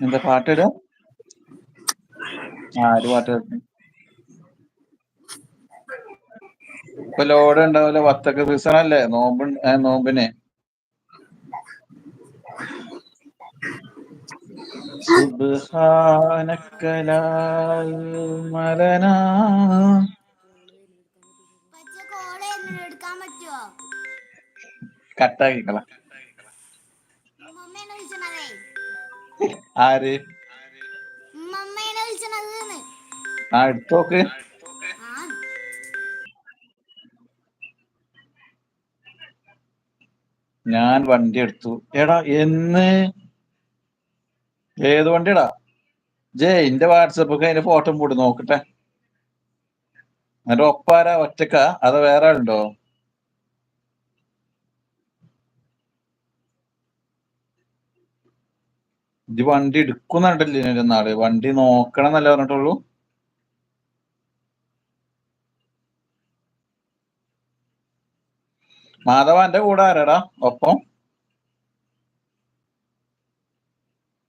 എന്താ പാട്ടിടാ? ആര് പാട്ട് കേൾക്കും? ഇപ്പൊ ലോഡ് ഉണ്ടാവില്ല, വത്തക്ക സീസൺ അല്ലേ, നോമ്പിന്. സുബ്ഹാനക്കലാൽമലനാ കട്ടാക്കിക്കള. ആര്? ആ എടുത്തോക്ക്. ഞാൻ വണ്ടി എടുത്തു. എടാ എന്ന്? ഏത് വണ്ടിടാ? ഇന്റെ വാട്സപ്പൊക്കെ അതിന്റെ ഫോട്ടോ പോട്ട് നോക്കട്ടെ. എന്നിട്ട് ഒപ്പാരാ? ഒറ്റക്ക അതോ വേറെ ആളുണ്ടോ? ഇത് വണ്ടി എടുക്കുന്നുണ്ടല്ലേ നാള്? വണ്ടി നോക്കണം എന്നല്ല പറഞ്ഞിട്ടുള്ളൂ. മാധവ എന്റെ കൂടെ ആരാടാ ഒപ്പം?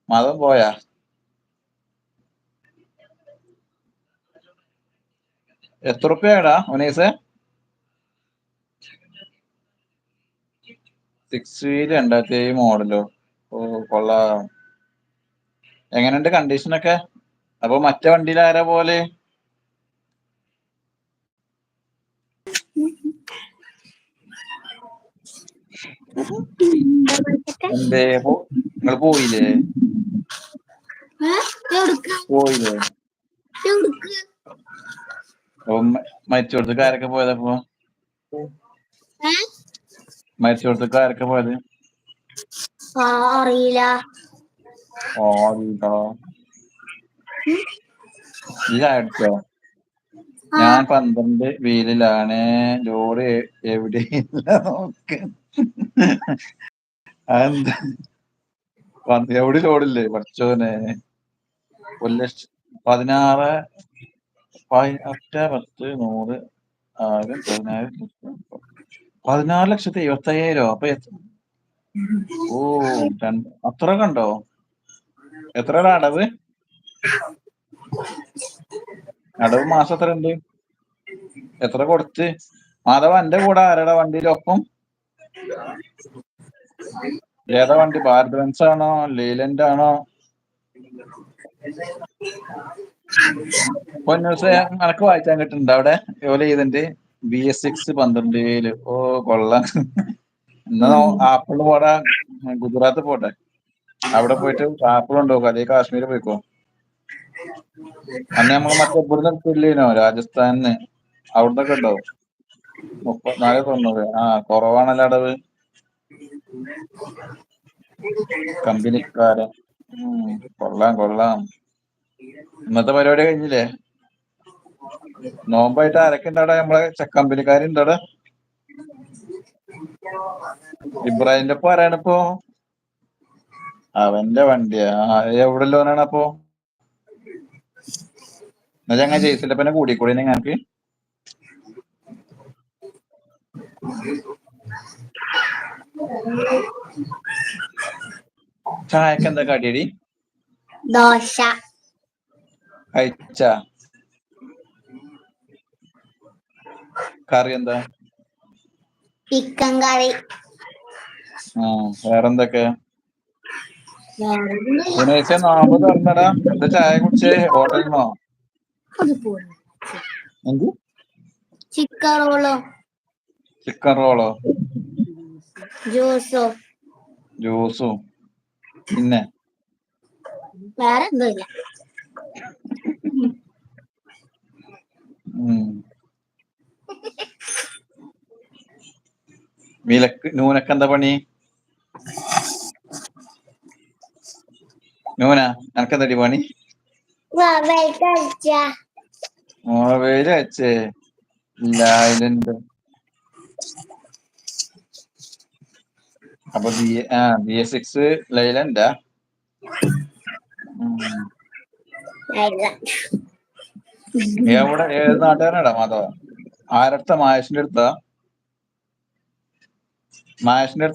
മാധവൻ പോയാ? എത്ര റുപ്യടാ ഒനീസെ? 6 വീല് 2007 മോഡലോ? ഓ കൊള്ളാം. എങ്ങനെയുണ്ട് കണ്ടീഷനൊക്കെ? അപ്പൊ മറ്റേ വണ്ടിയിൽ ആരാ പോലെ? എന്തേ നിങ്ങൾ പോയില്ലേ? പോയില്ലേ? മരിച്ചോടത്തേക്ക് ആരൊക്കെ പോയതപ്പോ? മരിച്ചോടത്തേക്ക് ആരൊക്കെ പോയത്? അറിയില്ല. ഈ അടിച്ചോ? ഞാൻ 12 വീലിലാണ്. ലോറി എവിടെയില്ല നോക്ക്. അതെന്താ? എവിടെ ലോഡില്ലേ പഠിച്ചോനെ? 1,00,000 16 10 10 100 1000 14,75,000. അപ്പൊ ഓ അത്ര കണ്ടോ? എത്രയുടെ അടവ്? അടവ് മാസം എത്ര ഉണ്ട്? എത്ര കൊടുത്ത്? മാധവ എന്റെ കൂടെ ആരാടാ വണ്ടിയിലൊപ്പം? ഏതാ വണ്ടി? ഭാരത് ബെൻസ് ആണോ ലീലൻഡ് ആണോ? പൊന്നൂസെ കണക്ക് വായിച്ചാൻ കിട്ടുന്നുണ്ട് അവിടെ? ജോലി ചെയ്തിട്ടുണ്ട്. BS6 12,000. ഓ കൊള്ളാം. എന്നാ ആപ്പിള് പോടാ, ഗുജറാത്ത് പോട്ടെ. അവിടെ പോയിട്ട് ആപ്പിൾ ഉണ്ടോ? അല്ലെങ്കിൽ കാശ്മീർ പോയിക്കോ. അന്ന് നമ്മള് മറ്റേ ഇവിടുന്ന് എടുത്തില്ലേനോ രാജസ്ഥാനിന്ന്? അവിടുന്നൊക്കെ ഉണ്ടോ? 34,90. ആ കുറവാണല്ലോ അടവ്. കമ്പനിക്കാരൻ. കൊള്ളാം കൊള്ളാം. ഇന്നത്തെ പരിപാടി കഴിഞ്ഞില്ലേ? നോമ്പായിട്ട് ആരൊക്കെ ഉണ്ടാടാ? നമ്മളെ കമ്പനിക്കാരുണ്ടാടാ? ഇബ്രാഹിമിന്റെ ഒപ്പം ആരാണിപ്പോ? അവന്റെ വണ്ടിയാ? എവിടെ ലോനാണ് അപ്പൊ? എന്നാ ഞങ്ങൾ ജെയ്സിലപ്പനെ കൂടിക്കൂടി ഞങ്ങൾക്ക്? ചായക്ക് എന്താ കടിയടി? ദോശ. കഴിച്ച? കറി എന്താ? ചിക്കൻ കറി. വേറെന്തൊക്കെ? നോമ്പ് തുറന്നടാ. എന്താ ചായ കുടിച്ചേ? ഹോട്ടലിനോ? എന്ത്? ചിക്കൻ റോളോ. ചിക്കൻ റോളോ? ജ്യൂസും. പിന്നെ വേറെ ഒന്നുമില്ല. നൂനക്ക് എന്താ പണി? നൂന എനക്കെന്താടി പണി? മൊബൈല് വെച്ചേ ഇല്ല അതിലുണ്ട്. അപ്പൊ BS6 ലൈലൻഡാ? എവിടെ? ഏത് നാട്ടുകാരനാടാ മാധവ? ആരടുത്ത? മായസിന്റെ അടുത്താ? മായസിന്റെ